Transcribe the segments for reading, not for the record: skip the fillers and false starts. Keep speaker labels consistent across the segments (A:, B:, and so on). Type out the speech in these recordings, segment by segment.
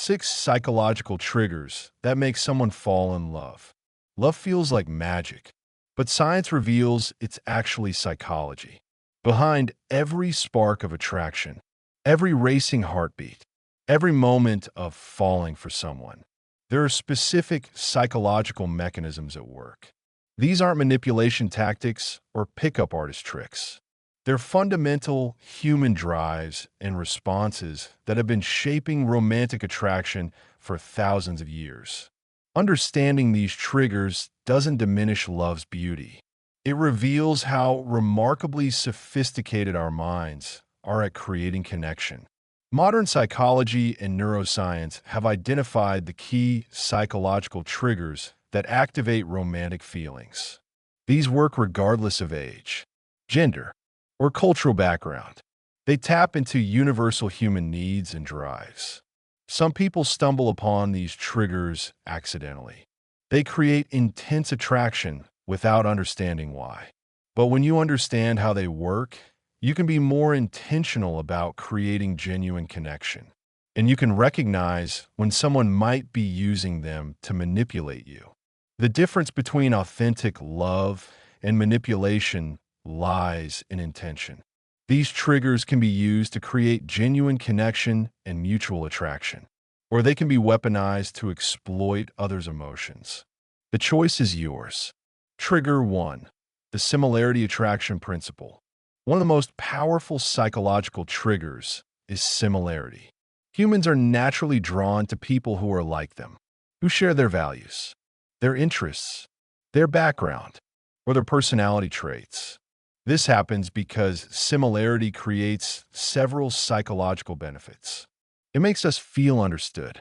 A: 6 psychological triggers that make someone fall in love. Love feels like magic, but science reveals it's actually psychology. Behind every spark of attraction, every racing heartbeat, every moment of falling for someone, there are specific psychological mechanisms at work. These aren't manipulation tactics or pickup artist tricks. They're fundamental human drives and responses that have been shaping romantic attraction for thousands of years. Understanding these triggers doesn't diminish love's beauty. It reveals how remarkably sophisticated our minds are at creating connection. Modern psychology and neuroscience have identified the key psychological triggers that activate romantic feelings. These work regardless of age, gender, or cultural background. They tap into universal human needs and drives. Some people stumble upon these triggers accidentally. They create intense attraction without understanding why. But when you understand how they work, you can be more intentional about creating genuine connection. And you can recognize when someone might be using them to manipulate you. The difference between authentic love and manipulation lies in intention. These triggers can be used to create genuine connection and mutual attraction, or they can be weaponized to exploit others' emotions. The choice is yours. Trigger 1. The similarity attraction principle. One of the most powerful psychological triggers is similarity. Humans are naturally drawn to people who are like them, who share their values, their interests, their background, or their personality traits. This happens because similarity creates several psychological benefits. It makes us feel understood,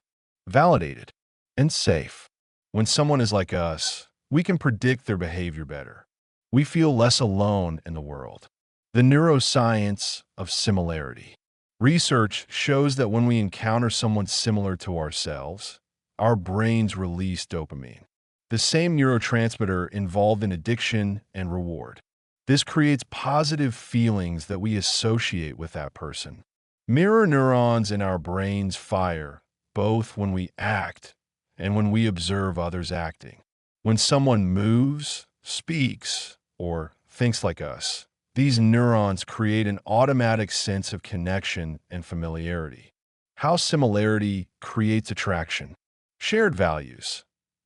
A: validated, and safe. When someone is like us, we can predict their behavior better. We feel less alone in the world. The neuroscience of similarity. Research shows that when we encounter someone similar to ourselves, our brains release dopamine, the same neurotransmitter involved in addiction and reward. This creates positive feelings that we associate with that person. Mirror neurons in our brains fire both when we act and when we observe others acting. When someone moves, speaks, or thinks like us, these neurons create an automatic sense of connection and familiarity. How similarity creates attraction. Shared values.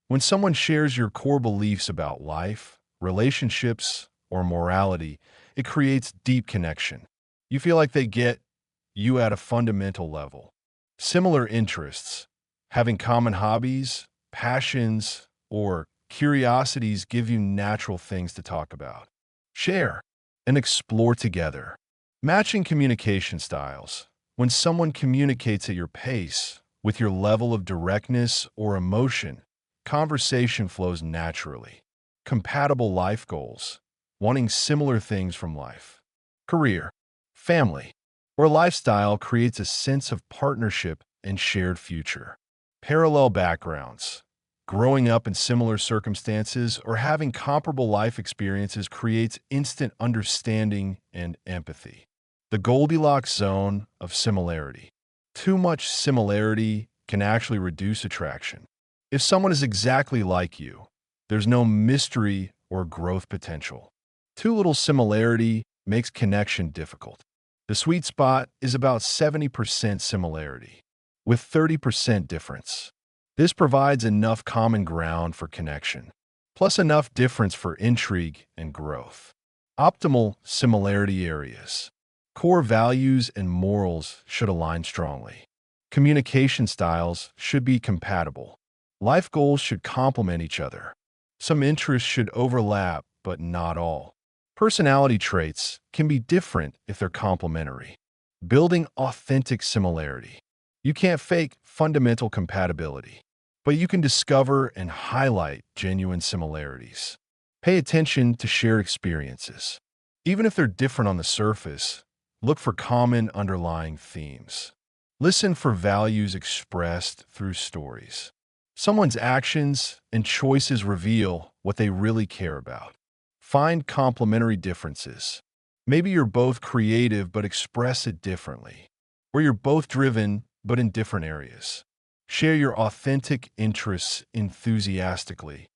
A: When someone shares your core beliefs about life, relationships, or morality, it creates deep connection. You feel like they get you at a fundamental level. Similar interests. Having common hobbies, passions, or curiosities give you natural things to talk about. Share and explore together. Matching communication styles. When someone communicates at your pace, with your level of directness or emotion, conversation flows naturally. Compatible life goals. Wanting similar things from life. Career, family, or lifestyle creates a sense of partnership and shared future. Parallel backgrounds. Growing up in similar circumstances or having comparable life experiences creates instant understanding and empathy. The Goldilocks zone of similarity. Too much similarity can actually reduce attraction. If someone is exactly like you, there's no mystery or growth potential. Too little similarity makes connection difficult. The sweet spot is about 70% similarity, with 30% difference. This provides enough common ground for connection, plus enough difference for intrigue and growth. Optimal similarity areas. Core values and morals should align strongly. Communication styles should be compatible. Life goals should complement each other. Some interests should overlap, but not all. Personality traits can be different if they're complementary. Building authentic similarity. You can't fake fundamental compatibility, but you can discover and highlight genuine similarities. Pay attention to shared experiences. Even if they're different on the surface, look for common underlying themes. Listen for values expressed through stories. Someone's actions and choices reveal what they really care about. Find complementary differences. Maybe you're both creative but express it differently, or you're both driven but in different areas. Share your authentic interests enthusiastically.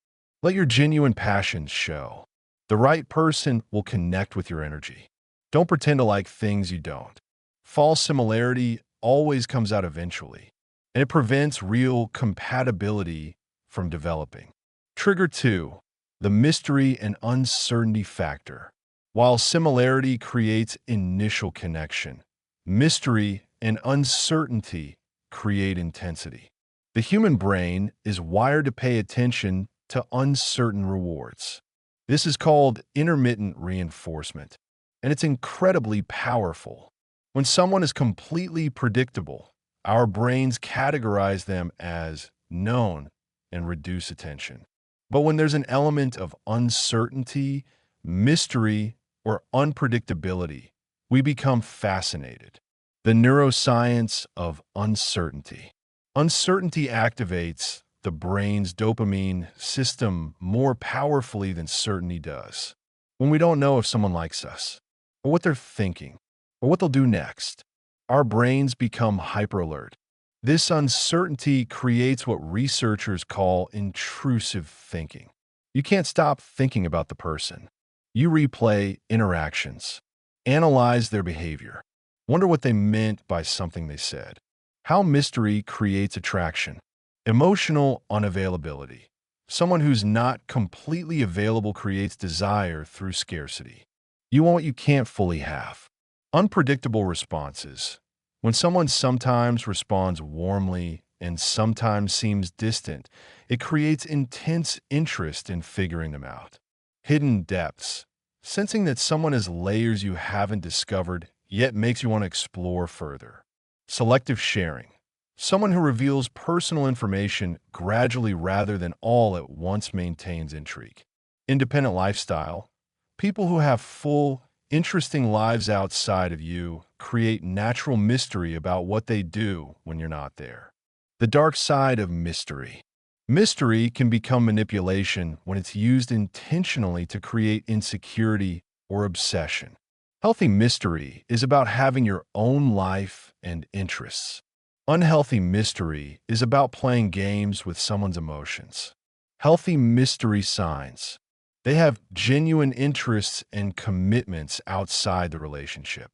A: Let your genuine passions show. The right person will connect with your energy. Don't pretend to like things you don't. False similarity always comes out eventually, and it prevents real compatibility from developing. Trigger 2. The mystery and uncertainty factor. While similarity creates initial connection, mystery and uncertainty create intensity. The human brain is wired to pay attention to uncertain rewards. This is called intermittent reinforcement, and it's incredibly powerful. When someone is completely predictable, our brains categorize them as known and reduce attention. But when there's an element of uncertainty, mystery, or unpredictability, we become fascinated. The neuroscience of uncertainty. Uncertainty activates the brain's dopamine system more powerfully than certainty does. When we don't know if someone likes us, or what they're thinking, or what they'll do next, our brains become hyperalert. This uncertainty creates what researchers call intrusive thinking. You can't stop thinking about the person. You replay interactions, analyze their behavior, wonder what they meant by something they said. How mystery creates attraction. Emotional unavailability. Someone who's not completely available creates desire through scarcity. You want what you can't fully have. Unpredictable responses. When someone sometimes responds warmly and sometimes seems distant, it creates intense interest in figuring them out. Hidden depths. Sensing that someone has layers you haven't discovered yet makes you want to explore further. Selective sharing. Someone who reveals personal information gradually rather than all at once maintains intrigue. Independent lifestyle. People who have full, interesting lives outside of you create natural mystery about what they do when you're not there. The dark side of mystery. Mystery can become manipulation when it's used intentionally to create insecurity or obsession. Healthy mystery is about having your own life and interests. Unhealthy mystery is about playing games with someone's emotions. Healthy mystery signs. They have genuine interests and commitments outside the relationship.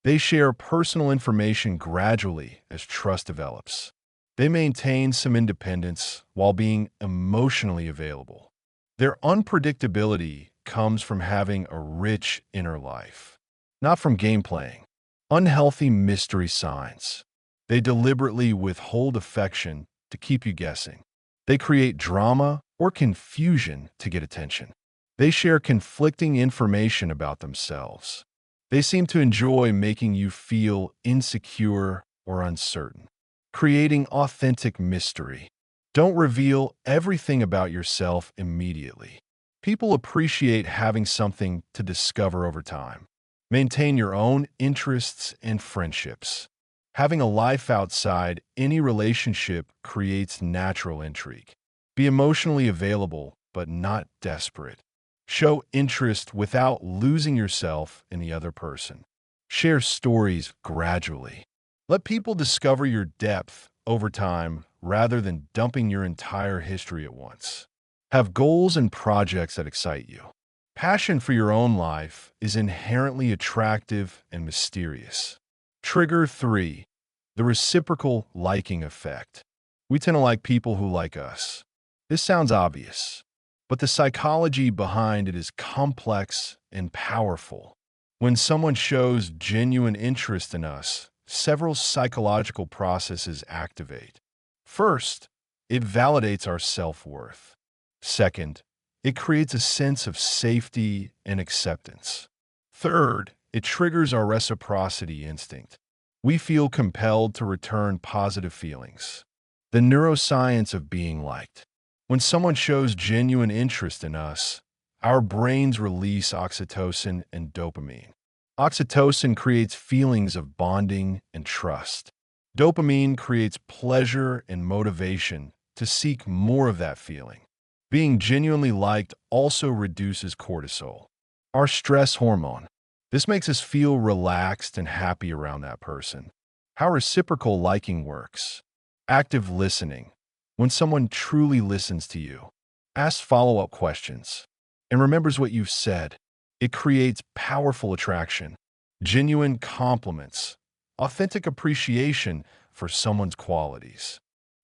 A: They share personal information gradually as trust develops. They maintain some independence while being emotionally available. Their unpredictability comes from having a rich inner life, not from game playing. Unhealthy mystery signs. They deliberately withhold affection to keep you guessing. They create drama or confusion to get attention. They share conflicting information about themselves. They seem to enjoy making you feel insecure or uncertain, creating authentic mystery. Don't reveal everything about yourself immediately. People appreciate having something to discover over time. Maintain your own interests and friendships. Having a life outside any relationship creates natural intrigue. Be emotionally available, but not desperate. Show interest without losing yourself in the other person. Share stories gradually. Let people discover your depth over time rather than dumping your entire history at once. Have goals and projects that excite you. Passion for your own life is inherently attractive and mysterious. Trigger 3. The reciprocal liking effect. We tend to like people who like us. This sounds obvious, but the psychology behind it is complex and powerful. When someone shows genuine interest in us, several psychological processes activate. First, it validates our self-worth. Second, it creates a sense of safety and acceptance. Third, it triggers our reciprocity instinct. We feel compelled to return positive feelings. The neuroscience of being liked. When someone shows genuine interest in us, our brains release oxytocin and dopamine. Oxytocin creates feelings of bonding and trust. Dopamine creates pleasure and motivation to seek more of that feeling. Being genuinely liked also reduces cortisol, our stress hormone. This makes us feel relaxed and happy around that person. How reciprocal liking works. Active listening. When someone truly listens to you, asks follow-up questions, and remembers what you've said, it creates powerful attraction. Genuine compliments. Authentic appreciation for someone's qualities.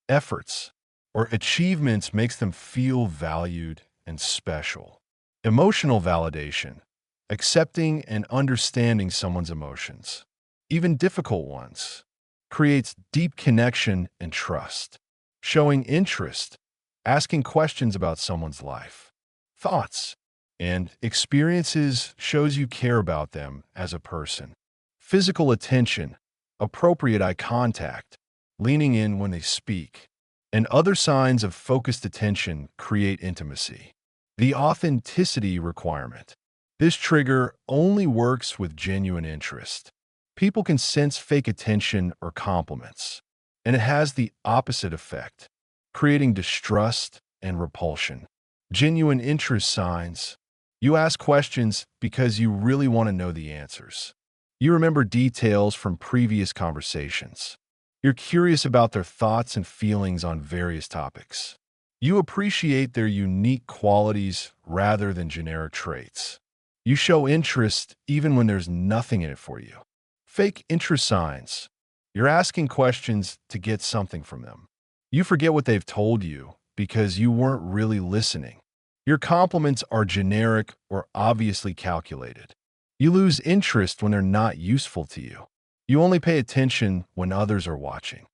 A: Efforts or achievements makes them feel valued and special. Emotional validation. Accepting and understanding someone's emotions, even difficult ones, creates deep connection and trust. Showing interest, asking questions about someone's life, thoughts, and experiences shows you care about them as a person. Physical attention, appropriate eye contact, leaning in when they speak, and other signs of focused attention create intimacy. The authenticity requirement. This trigger only works with genuine interest. People can sense fake attention or compliments, and it has the opposite effect, creating distrust and repulsion. Genuine interest signs. You ask questions because you really want to know the answers. You remember details from previous conversations. You're curious about their thoughts and feelings on various topics. You appreciate their unique qualities rather than generic traits. You show interest even when there's nothing in it for you. Fake interest signs. You're asking questions to get something from them. You forget what they've told you because you weren't really listening. Your compliments are generic or obviously calculated. You lose interest when they're not useful to you. You only pay attention when others are watching.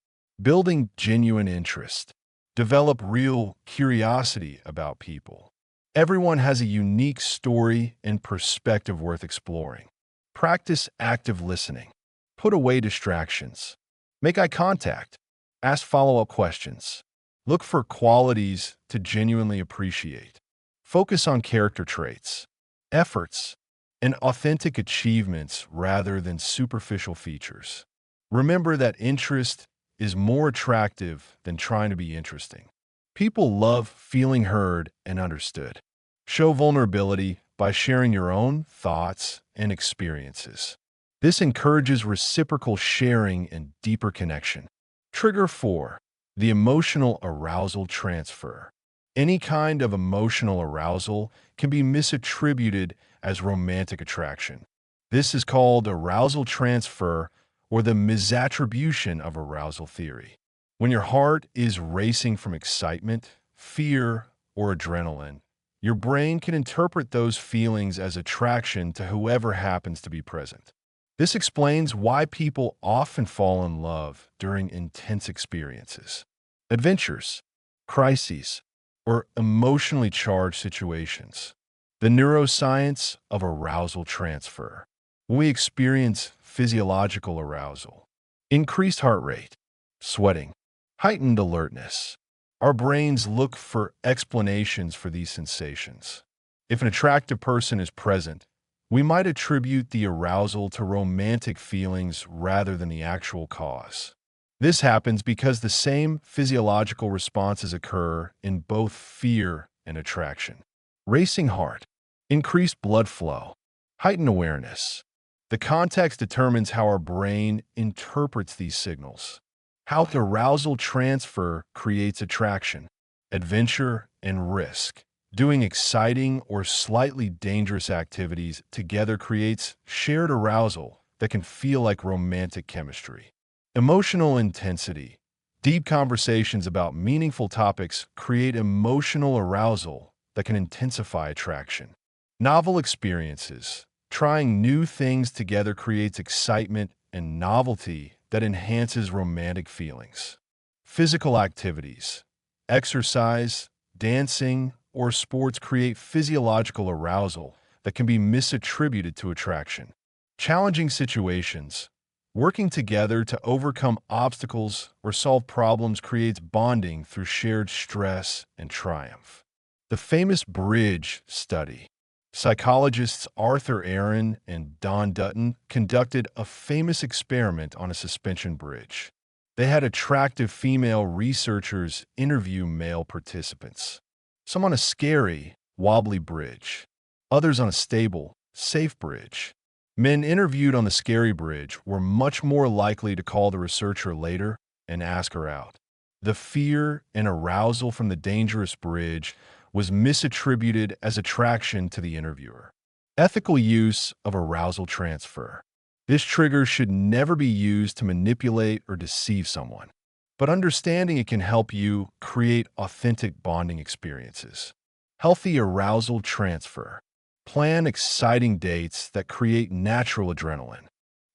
A: Building genuine interest. Develop real curiosity about people. Everyone has a unique story and perspective worth exploring. Practice active listening. Put away distractions. Make eye contact. Ask follow-up questions. Look for qualities to genuinely appreciate. Focus on character traits, efforts, and authentic achievements rather than superficial features. Remember that interest is more attractive than trying to be interesting. People love feeling heard and understood. Show vulnerability by sharing your own thoughts and experiences. This encourages reciprocal sharing and deeper connection. Trigger 4. The emotional arousal transfer. Any kind of emotional arousal can be misattributed as romantic attraction. This is called arousal transfer or the misattribution of arousal theory. When your heart is racing from excitement, fear, or adrenaline, your brain can interpret those feelings as attraction to whoever happens to be present. This explains why people often fall in love during intense experiences, adventures, crises, or emotionally charged situations. The neuroscience of arousal transfer. When we experience physiological arousal, increased heart rate, sweating, heightened alertness, our brains look for explanations for these sensations. If an attractive person is present, we might attribute the arousal to romantic feelings rather than the actual cause. This happens because the same physiological responses occur in both fear and attraction. Racing heart, increased blood flow, heightened awareness. The context determines how our brain interprets these signals. How the arousal transfer creates attraction, adventure, and risk. Doing exciting or slightly dangerous activities together creates shared arousal that can feel like romantic chemistry. Emotional intensity. Deep conversations about meaningful topics create emotional arousal that can intensify attraction. Novel experiences. Trying new things together creates excitement and novelty that enhances romantic feelings. Physical activities. Exercise, dancing, or sports create physiological arousal that can be misattributed to attraction. Challenging situations. Working together to overcome obstacles or solve problems creates bonding through shared stress and triumph. The famous bridge study. Psychologists Arthur Aaron and Don Dutton conducted a famous experiment on a suspension bridge. They had attractive female researchers interview male participants. Some on a scary, wobbly bridge, others on a stable, safe bridge. Men interviewed on the scary bridge were much more likely to call the researcher later and ask her out. The fear and arousal from the dangerous bridge was misattributed as attraction to the interviewer. Ethical use of arousal transfer. This trigger should never be used to manipulate or deceive someone, but understanding it can help you create authentic bonding experiences. Healthy arousal transfer. Plan exciting dates that create natural adrenaline.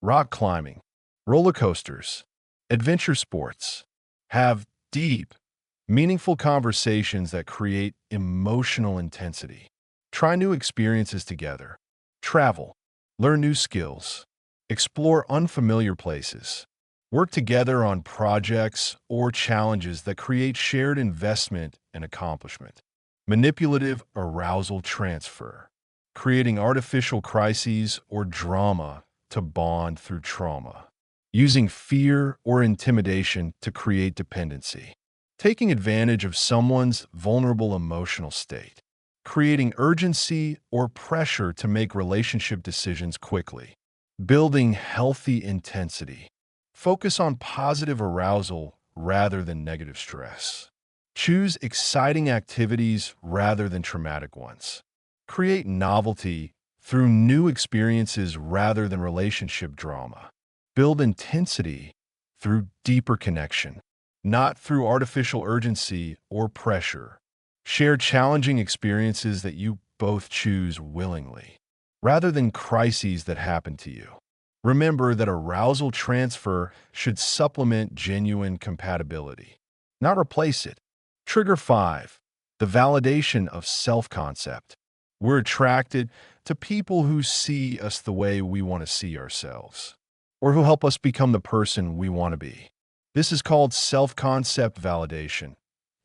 A: Rock climbing, roller coasters, adventure sports. Have deep, meaningful conversations that create emotional intensity. Try new experiences together. Travel, learn new skills, explore unfamiliar places. Work together on projects or challenges that create shared investment and accomplishment. Manipulative arousal transfer, creating artificial crises or drama to bond through trauma. Using fear or intimidation to create dependency. Taking advantage of someone's vulnerable emotional state. Creating urgency or pressure to make relationship decisions quickly. Building healthy intensity. Focus on positive arousal rather than negative stress. Choose exciting activities rather than traumatic ones. Create novelty through new experiences rather than relationship drama. Build intensity through deeper connection, not through artificial urgency or pressure. Share challenging experiences that you both choose willingly, rather than crises that happen to you. Remember that arousal transfer should supplement genuine compatibility, not replace it. Trigger 5. The validation of self-concept. We're attracted to people who see us the way we want to see ourselves, or who help us become the person we want to be. This is called self-concept validation,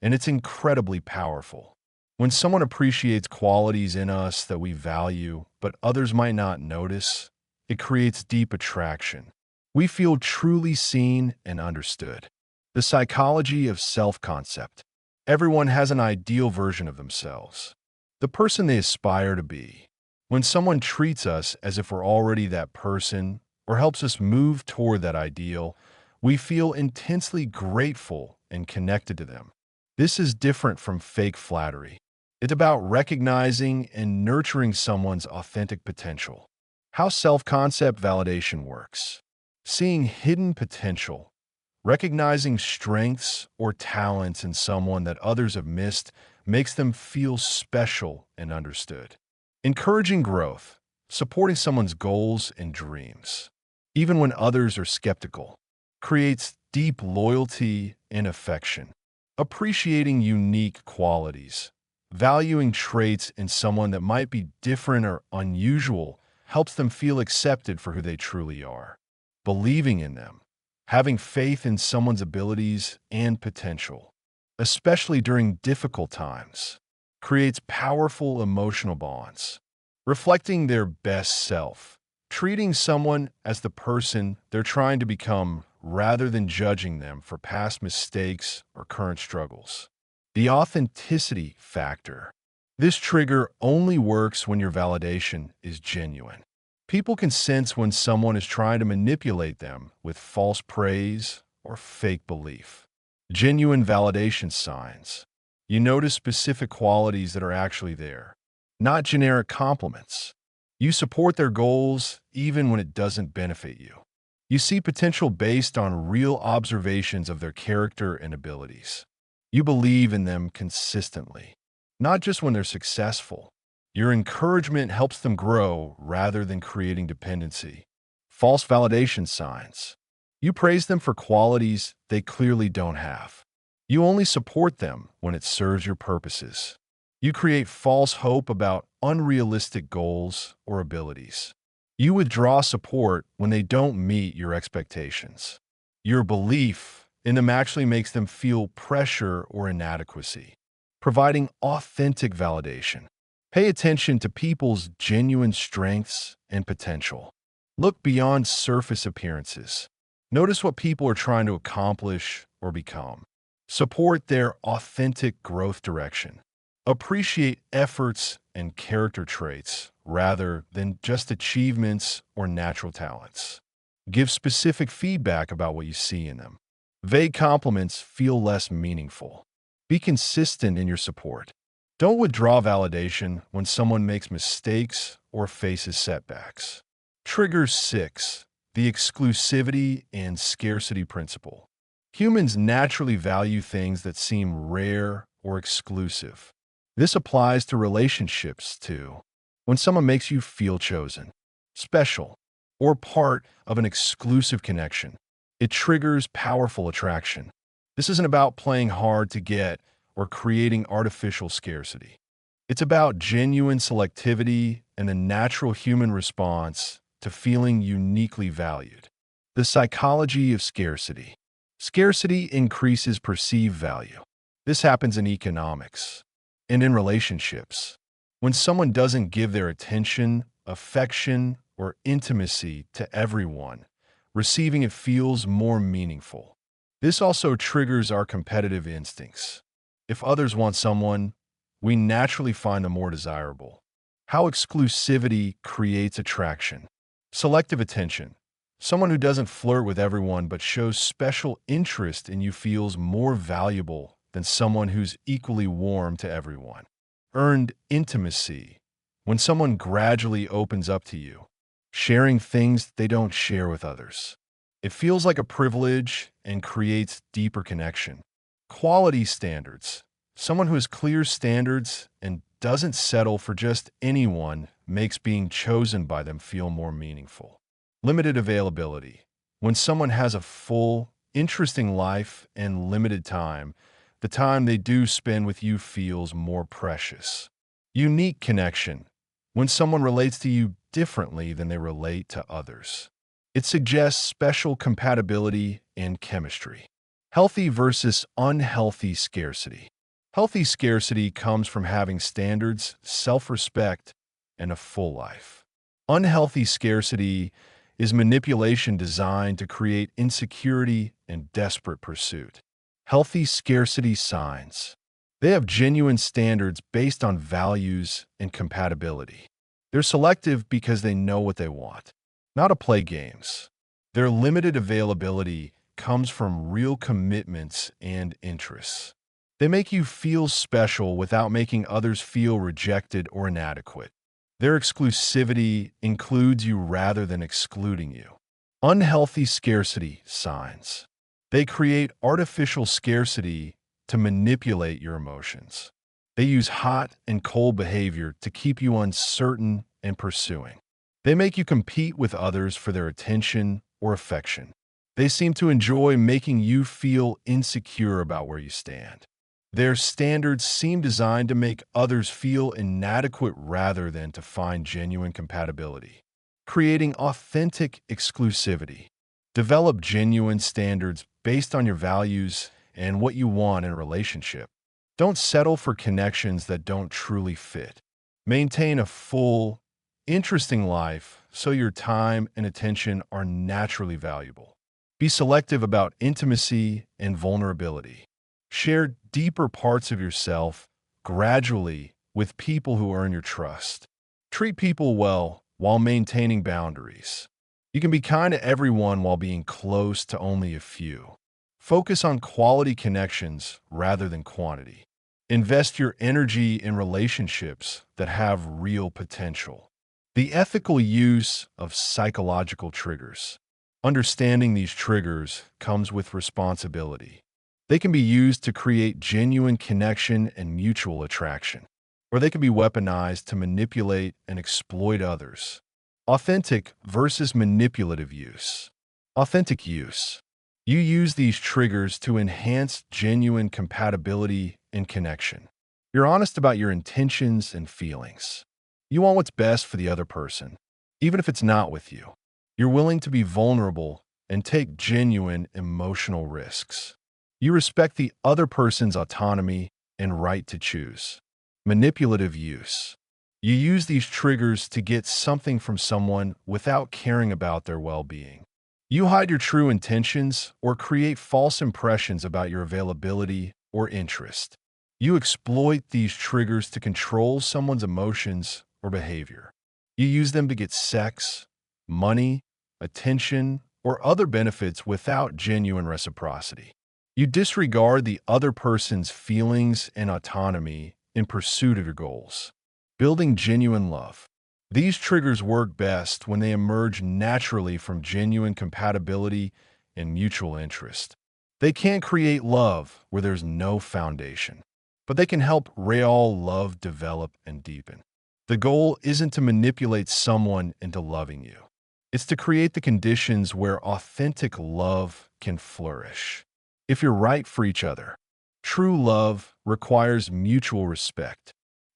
A: and it's incredibly powerful. When someone appreciates qualities in us that we value, but others might not notice, it creates deep attraction. We feel truly seen and understood. The psychology of self-concept. Everyone has an ideal version of themselves, the person they aspire to be. When someone treats us as if we're already that person or helps us move toward that ideal, we feel intensely grateful and connected to them. This is different from fake flattery. It's about recognizing and nurturing someone's authentic potential. How self-concept validation works. Seeing hidden potential. Recognizing strengths or talents in someone that others have missed makes them feel special and understood. Encouraging growth. Supporting someone's goals and dreams, even when others are skeptical, creates deep loyalty and affection. Appreciating unique qualities. Valuing traits in someone that might be different or unusual helps them feel accepted for who they truly are. Believing in them. Having faith in someone's abilities and potential, especially during difficult times, creates powerful emotional bonds. Reflecting their best self. Treating someone as the person they're trying to become rather than judging them for past mistakes or current struggles. The authenticity factor. This trigger only works when your validation is genuine. People can sense when someone is trying to manipulate them with false praise or fake belief. Genuine validation signs. You notice specific qualities that are actually there, not generic compliments. You support their goals even when it doesn't benefit you. You see potential based on real observations of their character and abilities. You believe in them consistently, not just when they're successful. Your encouragement helps them grow rather than creating dependency. False validation signs. You praise them for qualities they clearly don't have. You only support them when it serves your purposes. You create false hope about unrealistic goals or abilities. You withdraw support when they don't meet your expectations. Your belief in them actually makes them feel pressure or inadequacy. Providing authentic validation. Pay attention to people's genuine strengths and potential. Look beyond surface appearances. Notice what people are trying to accomplish or become. Support their authentic growth direction. Appreciate efforts and character traits rather than just achievements or natural talents. Give specific feedback about what you see in them. Vague compliments feel less meaningful. Be consistent in your support. Don't withdraw validation when someone makes mistakes or faces setbacks. Trigger 6. The exclusivity and scarcity principle. Humans naturally value things that seem rare or exclusive. This applies to relationships too. When someone makes you feel chosen, special, or part of an exclusive connection, it triggers powerful attraction. This isn't about playing hard to get or creating artificial scarcity. It's about genuine selectivity and the natural human response to feeling uniquely valued. The psychology of scarcity. Scarcity increases perceived value. This happens in economics and in relationships. When someone doesn't give their attention, affection, or intimacy to everyone, receiving it feels more meaningful. This also triggers our competitive instincts. If others want someone, we naturally find them more desirable. How exclusivity creates attraction. Selective attention. Someone who doesn't flirt with everyone but shows special interest in you feels more valuable than someone who's equally warm to everyone. Earned intimacy. When someone gradually opens up to you, sharing things they don't share with others. It feels like a privilege and creates deeper connection. Quality standards. Someone who has clear standards and doesn't settle for just anyone makes being chosen by them feel more meaningful. Limited availability. When someone has a full, interesting life and limited time, the time they do spend with you feels more precious. Unique connection. When someone relates to you differently than they relate to others. It suggests special compatibility and chemistry. Healthy versus unhealthy scarcity. Healthy scarcity comes from having standards, self-respect, and a full life. Unhealthy scarcity is manipulation designed to create insecurity and desperate pursuit. Healthy scarcity signs. They have genuine standards based on values and compatibility. They're selective because they know what they want, not to play games. Their limited availability comes from real commitments and interests. They make you feel special without making others feel rejected or inadequate. Their exclusivity includes you rather than excluding you. Unhealthy scarcity signs. They create artificial scarcity to manipulate your emotions. They use hot and cold behavior to keep you uncertain and pursuing. They make you compete with others for their attention or affection. They seem to enjoy making you feel insecure about where you stand. Their standards seem designed to make others feel inadequate rather than to find genuine compatibility. Creating authentic exclusivity. Develop genuine standards based on your values and what you want in a relationship. Don't settle for connections that don't truly fit. Maintain a full, interesting life so your time and attention are naturally valuable. Be selective about intimacy and vulnerability. Share deeper parts of yourself gradually with people who earn your trust. Treat people well while maintaining boundaries. You can be kind to everyone while being close to only a few. Focus on quality connections rather than quantity. Invest your energy in relationships that have real potential. The ethical use of psychological triggers. Understanding these triggers comes with responsibility. They can be used to create genuine connection and mutual attraction, or they can be weaponized to manipulate and exploit others. Authentic versus manipulative use. Authentic use. You use these triggers to enhance genuine compatibility and connection. You're honest about your intentions and feelings. You want what's best for the other person, even if it's not with you. You're willing to be vulnerable and take genuine emotional risks. You respect the other person's autonomy and right to choose. Manipulative use. You use these triggers to get something from someone without caring about their well-being. You hide your true intentions or create false impressions about your availability or interest. You exploit these triggers to control someone's emotions or behavior. You use them to get sex, money, attention, or other benefits without genuine reciprocity. You disregard the other person's feelings and autonomy in pursuit of your goals. Building genuine love. These triggers work best when they emerge naturally from genuine compatibility and mutual interest. They can't create love where there's no foundation, but they can help real love develop and deepen. The goal isn't to manipulate someone into loving you. It's to create the conditions where authentic love can flourish. If you're right for each other, true love requires mutual respect,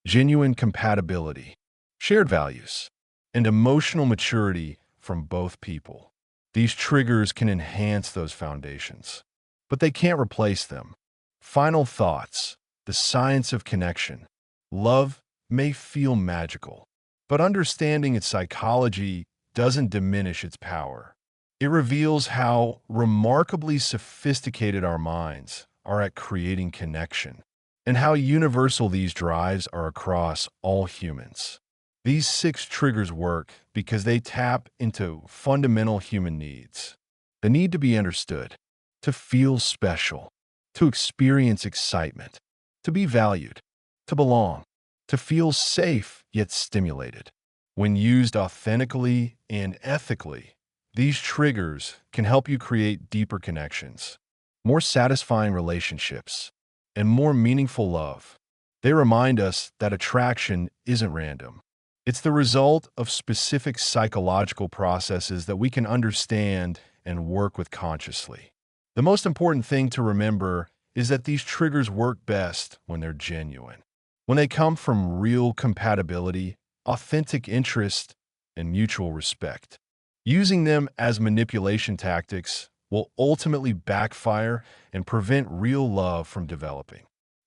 A: genuine compatibility, shared values, and emotional maturity from both people. These triggers can enhance those foundations, but they can't replace them. Final thoughts. The science of connection. Love may feel magical, but understanding its psychology doesn't diminish its power. It reveals how remarkably sophisticated our minds are at creating connection, and how universal these drives are across all humans. These 6 triggers work because they tap into fundamental human needs. The need to be understood, to feel special, to experience excitement, to be valued, to belong, to feel safe yet stimulated. When used authentically and ethically, these triggers can help you create deeper connections, more satisfying relationships, and more meaningful love. They remind us that attraction isn't random. It's the result of specific psychological processes that we can understand and work with consciously. The most important thing to remember is that these triggers work best when they're genuine, when they come from real compatibility, authentic interest, and mutual respect. Using them as manipulation tactics will ultimately backfire and prevent real love from developing.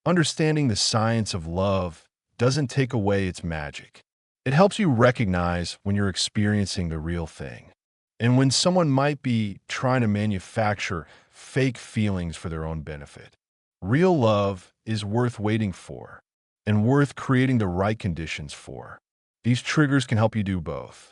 A: Understanding the science of love doesn't take away its magic. It helps you recognize when you're experiencing the real thing, and when someone might be trying to manufacture fake feelings for their own benefit. Real love is worth waiting for and worth creating the right conditions for. These triggers can help you do both.